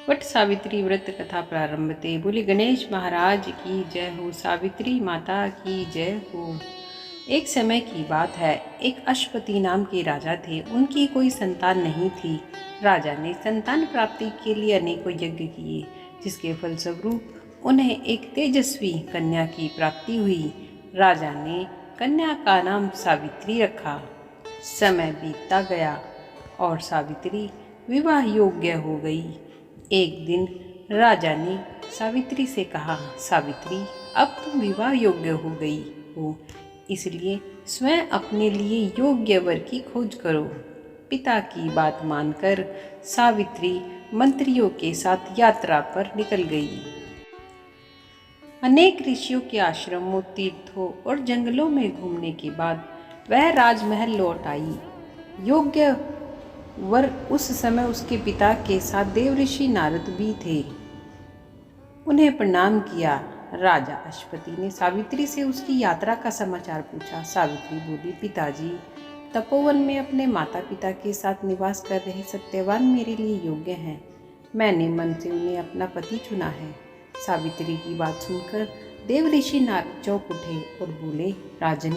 वट सावित्री व्रत कथा प्रारंभते। बोले गणेश महाराज की जय हो, सावित्री माता की जय हो। एक समय की बात है, एक अश्वपति नाम के राजा थे। उनकी कोई संतान नहीं थी। राजा ने संतान प्राप्ति के लिए अनेकों यज्ञ किए, जिसके फलस्वरूप उन्हें एक तेजस्वी कन्या की प्राप्ति हुई। राजा ने कन्या का नाम सावित्री रखा। समय बीतता गया और सावित्री विवाह योग्य हो गई। एक दिन राजा ने सावित्री से कहा, सावित्री, अब तुम विवाह योग्य हो गई हो, इसलिए स्वयं अपने लिए योग्य वर की खोज करो। पिता की बात मानकर सावित्री मंत्रियों के साथ यात्रा पर निकल गई। अनेक ऋषियों के आश्रमों, तीर्थों और जंगलों में घूमने के बाद वह राजमहल लौट आई। योग्य वर उस समय उसके पिता के साथ देवऋषि नारद भी थे। उन्हें प्रणाम किया। राजा अश्वपति ने सावित्री से उसकी यात्रा का समाचार पूछा। सावित्री बोली, पिताजी, तपोवन में अपने माता पिता के साथ निवास कर रहे सत्यवान मेरे लिए योग्य हैं। मैंने मन से उन्हें अपना पति चुना है। सावित्री की बात सुनकर देवऋषि नारद चौंक उठे और बोले, राजन,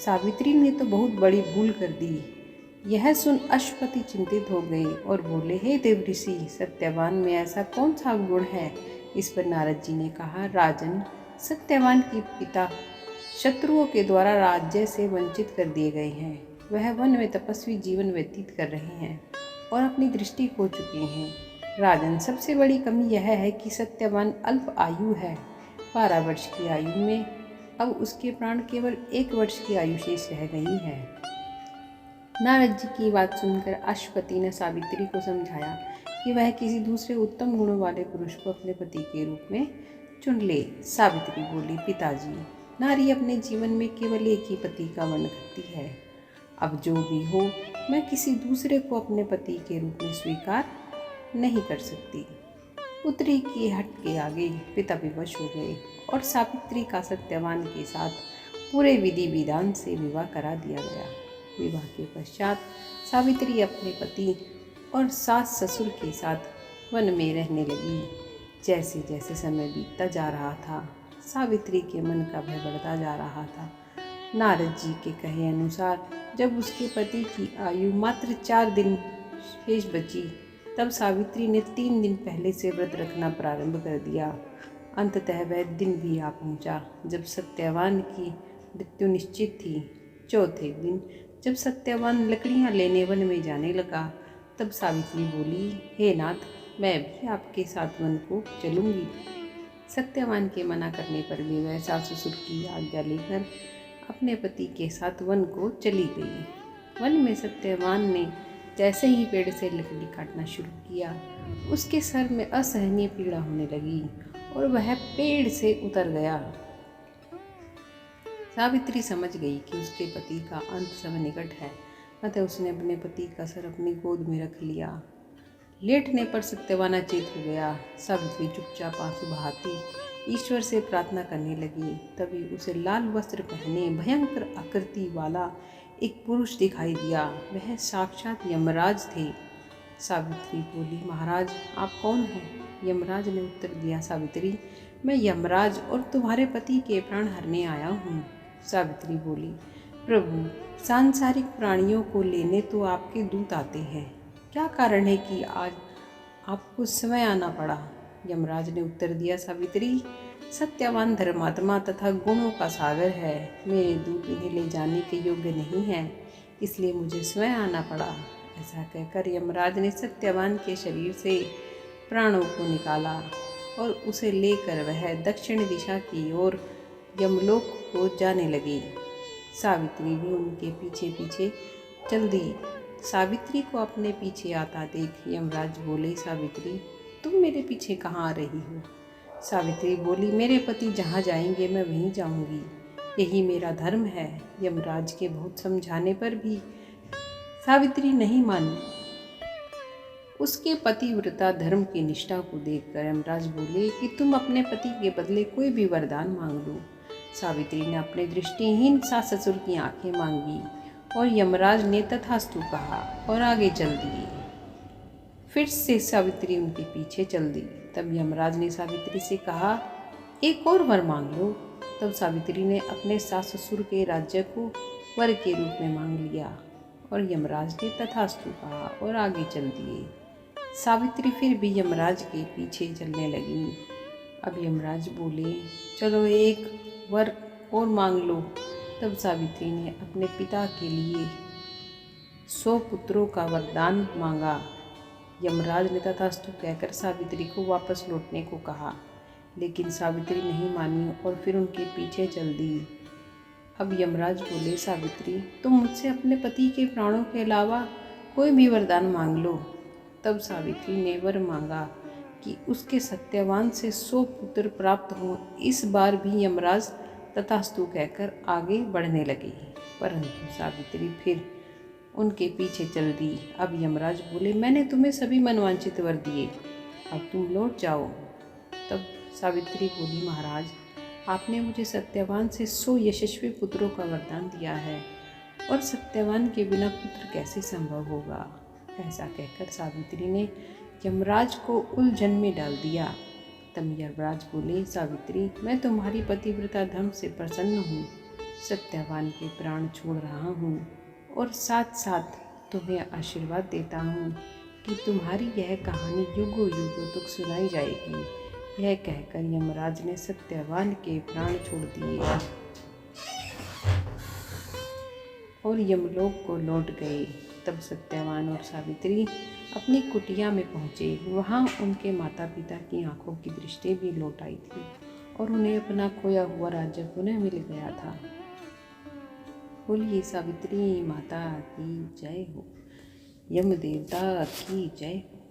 सावित्री ने तो बहुत बड़ी भूल कर दी। यह सुन अश्वपति चिंतित हो गए और बोले, हे देवऋषि, सत्यवान में ऐसा कौन सा गुण है? इस पर नारद जी ने कहा, राजन, सत्यवान के पिता शत्रुओं के द्वारा राज्य से वंचित कर दिए गए हैं। वह वन में तपस्वी जीवन व्यतीत कर रहे हैं और अपनी दृष्टि खो चुके हैं। राजन, सबसे बड़ी कमी यह है कि सत्यवान अल्प आयु है। 12 वर्ष की आयु में अब उसके प्राण केवल 1 वर्ष की आयु शेष रह गई है। नारद जी की बात सुनकर अश्वपति ने सावित्री को समझाया कि वह किसी दूसरे उत्तम गुणों वाले पुरुष को अपने पति के रूप में चुन ले। सावित्री बोली, पिताजी, नारी अपने जीवन में केवल एक ही पति का वर्ण करती है। अब जो भी हो, मैं किसी दूसरे को अपने पति के रूप में स्वीकार नहीं कर सकती। पुत्री की हट के आगे पिता विवश हो गए और सावित्री का सत्यवान के साथ पूरे विधि विधान से विवाह करा दिया गया। विवाह के पश्चात सावित्री अपने पति और सास ससुर के साथ वन में रहने लगी। जैसे जैसे समय बीतता जा रहा था, सावित्री के मन का भय बढ़ता जा रहा था। नारद जी के कहे अनुसार जब उसके पति की आयु मात्र 4 दिन शेष बची, तब सावित्री ने 3 दिन पहले से व्रत रखना प्रारंभ कर दिया। अंततः वह दिन भी आ पहुंचा जब सत्यवान की मृत्यु निश्चित थी। चौथे दिन जब सत्यवान लकड़ियां लेने वन में जाने लगा, तब सावित्री बोली, हे नाथ, मैं भी आपके साथ वन को चलूंगी। सत्यवान के मना करने पर भी वह सास ससुर की आज्ञा लेकर अपने पति के साथ वन को चली गई। वन में सत्यवान ने जैसे ही पेड़ से लकड़ी काटना शुरू किया, उसके सर में असहनीय पीड़ा होने लगी और वह पेड़ से उतर गया। सावित्री समझ गई कि उसके पति का अंत समय निकट है, अतः उसने अपने पति का सर अपनी गोद में रख लिया। लेटने पर सत्यवान अचेत हो गया। सावित्री चुपचाप आंसू बहाती ईश्वर से प्रार्थना करने लगी। तभी उसे लाल वस्त्र पहने भयंकर आकृति वाला एक पुरुष दिखाई दिया। वह साक्षात यमराज थे। सावित्री बोली, महाराज, आप कौन हैं? यमराज ने उत्तर दिया, सावित्री, मैं यमराज और तुम्हारे पति के प्राण हरने आया हूँ। सावित्री बोली, प्रभु, सांसारिक प्राणियों को लेने तो आपके दूत आते हैं, क्या कारण है कि आज आपको समय आना पड़ा? यमराज ने उत्तर दिया, सावित्री, सत्यवान धर्मात्मा तथा गुणों का सागर है। मेरे दूत इन्हें ले जाने के योग्य नहीं हैं, इसलिए मुझे स्वयं आना पड़ा। ऐसा कहकर यमराज ने सत्यवान के शरीर से प्राणों को निकाला और उसे लेकर वह दक्षिण दिशा की ओर यमलोक को जाने लगी। सावित्री भी उनके पीछे पीछे चल दी। सावित्री को अपने पीछे आता देख यमराज बोले, सावित्री, तुम मेरे पीछे कहाँ आ रही हो? सावित्री बोली, मेरे पति जहाँ जाएंगे मैं वहीं जाऊंगी, यही मेरा धर्म है। यमराज के बहुत समझाने पर भी सावित्री नहीं मानी। उसके पतिव्रता धर्म की निष्ठा को देखकर यमराज बोले कि तुम अपने पति के बदले कोई भी वरदान मांग लो। सावित्री ने अपने दृष्टिहीन सास ससुर की आंखें मांगी और यमराज ने तथास्तु कहा और आगे चल दिए। फिर से सावित्री उनके पीछे चल दी। तब यमराज ने सावित्री से कहा, एक और वर मांग लो। तब सावित्री ने अपने सास ससुर के राज्य को वर के रूप में मांग लिया और यमराज ने तथास्तु कहा और आगे चल दिए। सावित्री फिर भी यमराज के पीछे चलने लगी। अब यमराज बोले, चलो एक वर और मांग लो। तब सावित्री ने अपने पिता के लिए 100 पुत्रों का वरदान मांगा। यमराज ने तथास्तु कहकर सावित्री को वापस लौटने को कहा, लेकिन सावित्री नहीं मानी और फिर उनके पीछे चल दी। अब यमराज बोले, सावित्री तुम मुझसे अपने पति के प्राणों के अलावा कोई भी वरदान मांग लो। तब सावित्री ने वर मांगा कि उसके सत्यवान से 100 पुत्र प्राप्त हों। इस बार भी यमराज तथास्तु कहकर आगे बढ़ने लगे, परंतु सावित्री फिर उनके पीछे चल दी। अब यमराज बोले, मैंने तुम्हें सभी मनवांछित वर दिए, अब तुम लौट जाओ। तब सावित्री बोली, महाराज आपने मुझे सत्यवान से 100 यशस्वी पुत्रों का वरदान दिया है और सत्यवान के बिना पुत्र कैसे संभव होगा। ऐसा कहकर सावित्री ने यमराज को उलझन में डाल दिया। तब यमराज बोले, सावित्री मैं तुम्हारी पतिव्रता धर्म से प्रसन्न हूँ, सत्यवान के प्राण छोड़ रहा हूँ और साथ साथ तुम्हें आशीर्वाद देता हूँ कि तुम्हारी यह कहानी युगों युगों तक सुनाई जाएगी। यह कहकर यमराज ने सत्यवान के प्राण छोड़ दिए और यमलोक को लौट गए। तब सत्यवान और सावित्री अपनी कुटिया में पहुँचे। वहाँ उनके माता पिता की आंखों की दृष्टि भी लौट आई थी और उन्हें अपना खोया हुआ राज्य पुनः मिल गया था। बोलिए सावित्री माता की जय हो, यम देवता की जय हो।